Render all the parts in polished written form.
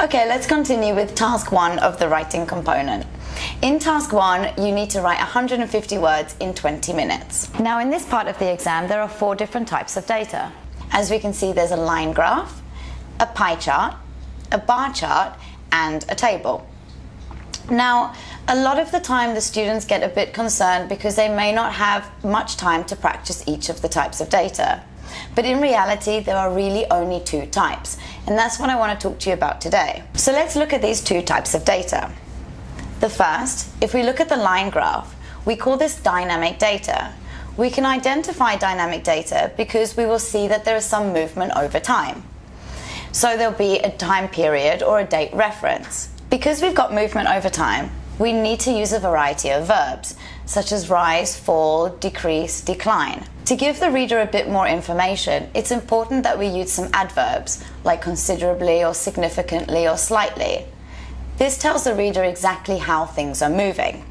Okay, let's continue with task 1 of the writing component. In task 1, you need to write 150 words in 20 minutes. Now, in this part of the exam, there are 4 different types of data. As we can see, there's a line graph, a pie chart, a bar chart, and a table. Now, a lot of the time the students get a bit concerned because they may not have much time to practice each of the types of data. But in reality, there are really only 2 types, and that's what I want to talk to you about today. So let's look at these 2 types of data. The first, if we look at the line graph, we call this dynamic data. We can identify dynamic data because we will see that there is some movement over time. So there'll be a time period or a date reference. Because we've got movement over time, we need to use a variety of verbs, such as rise, fall, decrease, decline. To give the reader a bit more information, it's important that we use some adverbs, like considerably or significantly or slightly. This tells the reader exactly how things are moving.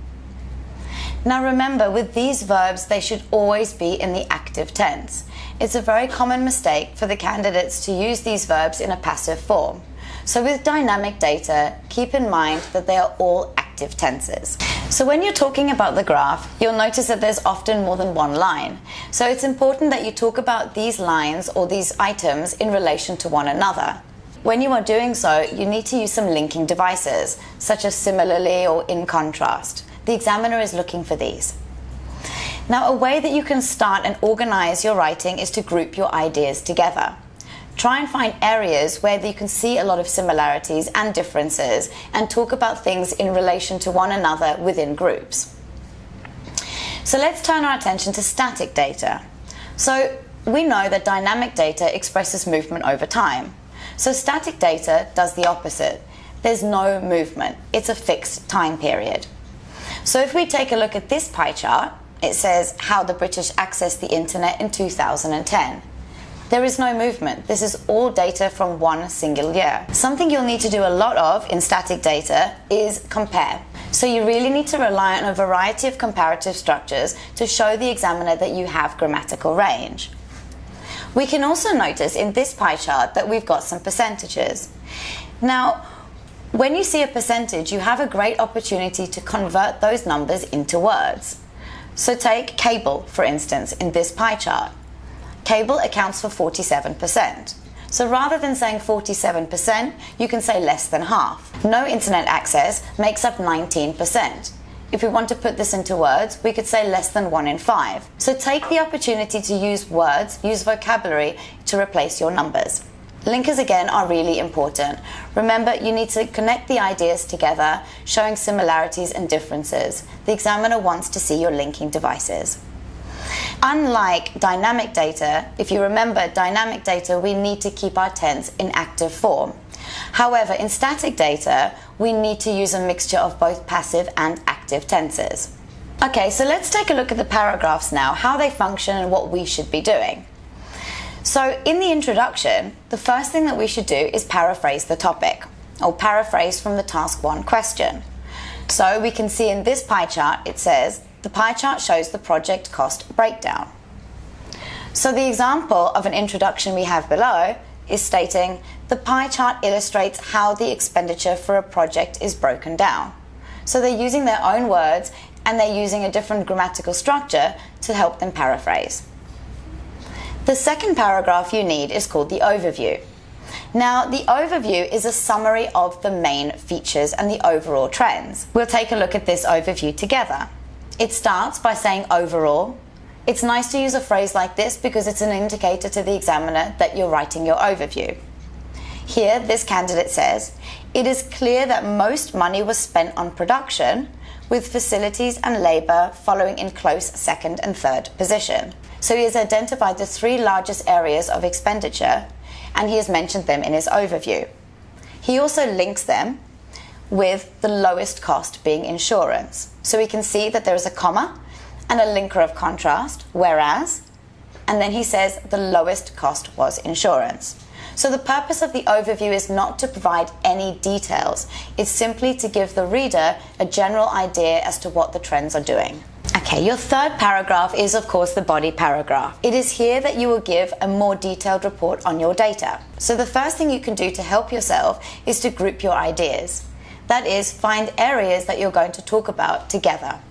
Now remember, with these verbs, they should always be in the active tense. It's a very common mistake for the candidates to use these verbs in a passive form. So with dynamic data, keep in mind that they are all active tenses. So when you're talking about the graph, you'll notice that there's often more than one line. So it's important that you talk about these lines or these items in relation to one another. When you are doing so, you need to use some linking devices, such as similarly or in contrast. The examiner is looking for these. Now, a way that you can start and organize your writing is to group your ideas together. Try and find areas where you can see a lot of similarities and differences and talk about things in relation to one another within groups. So let's turn our attention to static data. So we know that dynamic data expresses movement over time. So static data does the opposite. There's no movement. It's a fixed time period. So if we take a look at this pie chart, it says how the British accessed the internet in 2010. There is no movement. This is all data from one single year. Something you'll need to do a lot of in static data is compare. So you really need to rely on a variety of comparative structures to show the examiner that you have grammatical range. We can also notice in this pie chart that we've got some percentages. Now, when you see a percentage, you have a great opportunity to convert those numbers into words. So take cable, for instance, in this pie chart. Cable accounts for 47%. So rather than saying 47%, you can say less than half. No internet access makes up 19%. If we want to put this into words, we could say less than 1 in 5. So take the opportunity to use words, use vocabulary to replace your numbers. Linkers again are really important. Remember, you need to connect the ideas together, showing similarities and differences. The examiner wants to see your linking devices. Unlike dynamic data, if you remember dynamic data, we need to keep our tense in active form. However, in static data, we need to use a mixture of both passive and active tenses. Okay, so let's take a look at the paragraphs now, how they function and what we should be doing. So in the introduction, the first thing that we should do is paraphrase the topic, or paraphrase from the task 1 question. So we can see in this pie chart, it says, the pie chart shows the project cost breakdown. So the example of an introduction we have below is stating, the pie chart illustrates how the expenditure for a project is broken down. So they're using their own words and they're using a different grammatical structure to help them paraphrase. The second paragraph you need is called the overview. Now, the overview is a summary of the main features and the overall trends. We'll take a look at this overview together. It starts by saying overall. It's nice to use a phrase like this because it's an indicator to the examiner that you're writing your overview. Here, this candidate says, it is clear that most money was spent on production, with facilities and labour following in close second and third position. So he has identified the 3 largest areas of expenditure and he has mentioned them in his overview. He also links them with the lowest cost being insurance. So we can see that there is a comma and a linker of contrast, whereas, and then he says the lowest cost was insurance. So the purpose of the overview is not to provide any details. It's simply to give the reader a general idea as to what the trends are doing. Okay, your third paragraph is of course the body paragraph. It is here that you will give a more detailed report on your data. So the first thing you can do to help yourself is to group your ideas. That is, find areas that you're going to talk about together.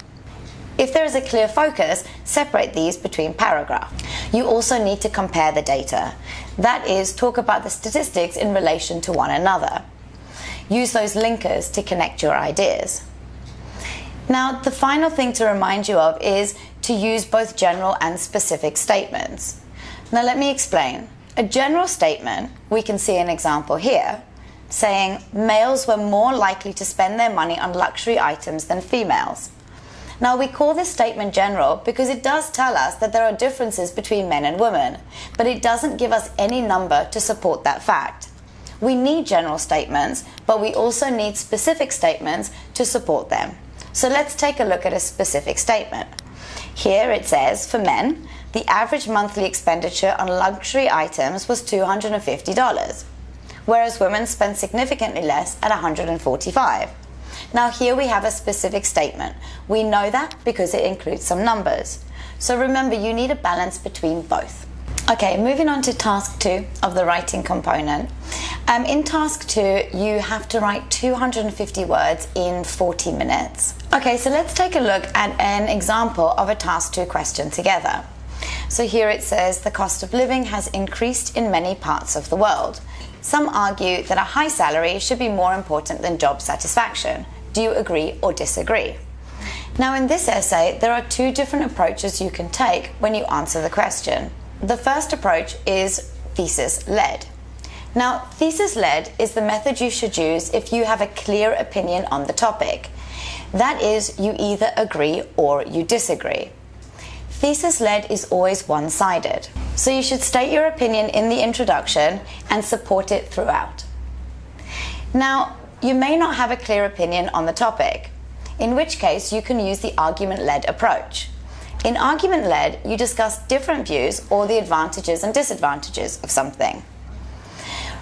If there is a clear focus, separate these between paragraphs. You also need to compare the data. That is, talk about the statistics in relation to one another. Use those linkers to connect your ideas. Now, the final thing to remind you of is to use both general and specific statements. Now, let me explain. A general statement, we can see an example here, saying males were more likely to spend their money on luxury items than females. Now, we call this statement general because it does tell us that there are differences between men and women, but it doesn't give us any number to support that fact. We need general statements, but we also need specific statements to support them. So let's take a look at a specific statement. Here it says, for men, the average monthly expenditure on luxury items was $250, whereas women spend significantly less at $145. Now here we have a specific statement. We know that because it includes some numbers. So remember, you need a balance between both. Okay, moving on to task 2 of the writing component. In task 2, you have to write 250 words in 40 minutes. Okay, so let's take a look at an example of a task 2 question together. So here it says, the cost of living has increased in many parts of the world. Some argue that a high salary should be more important than job satisfaction. Do you agree or disagree? Now in this essay, there are 2 different approaches you can take when you answer the question. The first approach is thesis-led. Now, thesis-led is the method you should use if you have a clear opinion on the topic. That is, you either agree or you disagree. Thesis-led is always one-sided. So you should state your opinion in the introduction and support it throughout. Now, you may not have a clear opinion on the topic, in which case you can use the argument-led approach. In argument-led, you discuss different views or the advantages and disadvantages of something.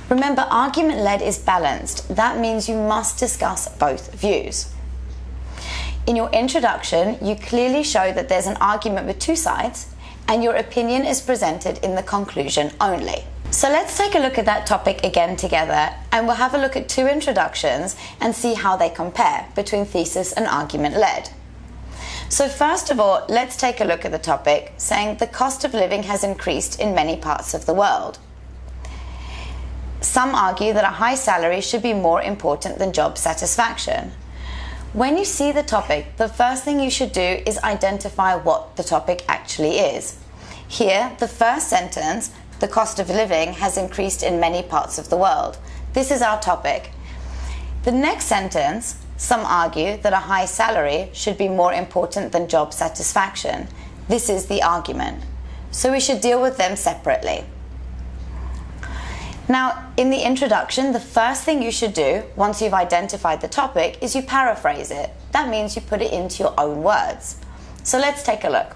Remember, argument-led is balanced. That means you must discuss both views. In your introduction, you clearly show that there's an argument with 2 sides, and your opinion is presented in the conclusion only. So let's take a look at that topic again together, and we'll have a look at 2 introductions and see how they compare between thesis and argument-led. So first of all, let's take a look at the topic, saying the cost of living has increased in many parts of the world. Some argue that a high salary should be more important than job satisfaction. When you see the topic, the first thing you should do is identify what the topic actually is. Here, the first sentence, the cost of living has increased in many parts of the world. This is our topic. The next sentence, some argue that a high salary should be more important than job satisfaction. This is the argument. So we should deal with them separately. Now, in the introduction, the first thing you should do once you've identified the topic is you paraphrase it. That means you put it into your own words. So let's take a look.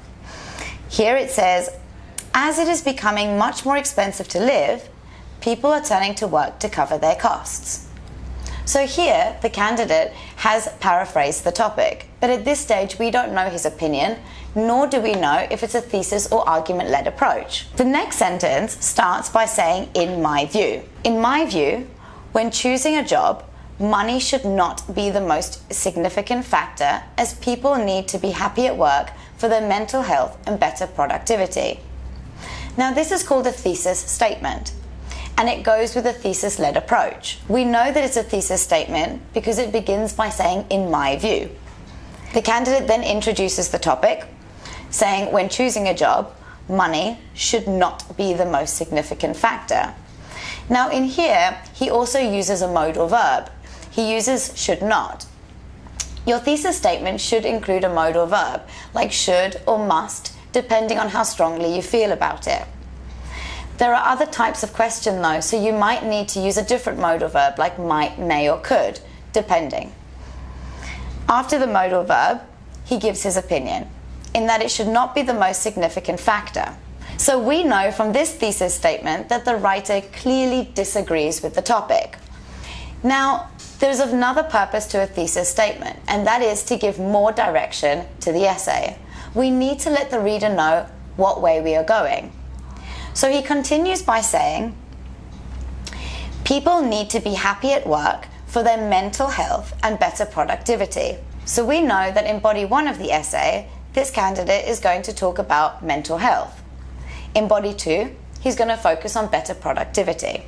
Here it says, as it is becoming much more expensive to live, people are turning to work to cover their costs. So here, the candidate has paraphrased the topic, but at this stage we don't know his opinion, nor do we know if it's a thesis or argument-led approach. The next sentence starts by saying, in my view. In my view, when choosing a job, money should not be the most significant factor, as people need to be happy at work for their mental health and better productivity. Now this is called a thesis statement, and it goes with a thesis-led approach. We know that it's a thesis statement because it begins by saying, in my view. The candidate then introduces the topic, saying when choosing a job, money should not be the most significant factor. Now in here, he also uses a modal verb. He uses should not. Your thesis statement should include a modal verb, like should or must, depending on how strongly you feel about it. There are other types of question though, so you might need to use a different modal verb like might, may or could, depending. After the modal verb, he gives his opinion, in that it should not be the most significant factor. So we know from this thesis statement that the writer clearly disagrees with the topic. Now, there's another purpose to a thesis statement, and that is to give more direction to the essay. we need to let the reader know what way we are going. So he continues by saying, people need to be happy at work for their mental health and better productivity. So we know that in body 1 of the essay, this candidate is going to talk about mental health. In body 2, he's going to focus on better productivity.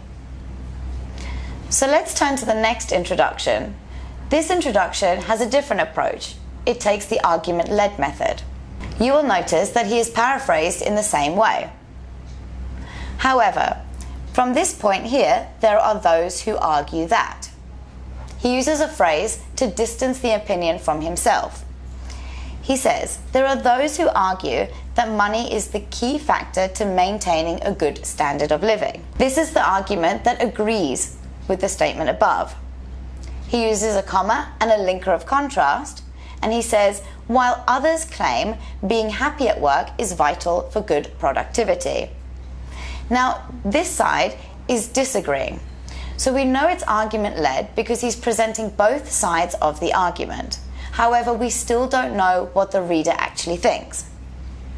So let's turn to the next introduction. This introduction has a different approach. It takes the argument-led method. You will notice that he is paraphrased in the same way. However, from this point here, there are those who argue that. He uses a phrase to distance the opinion from himself. He says, there are those who argue that money is the key factor to maintaining a good standard of living. This is the argument that agrees with the statement above. He uses a comma and a linker of contrast, and he says, while others claim being happy at work is vital for good productivity. Now, this side is disagreeing. So we know it's argument-led because he's presenting both sides of the argument. However, we still don't know what the reader actually thinks.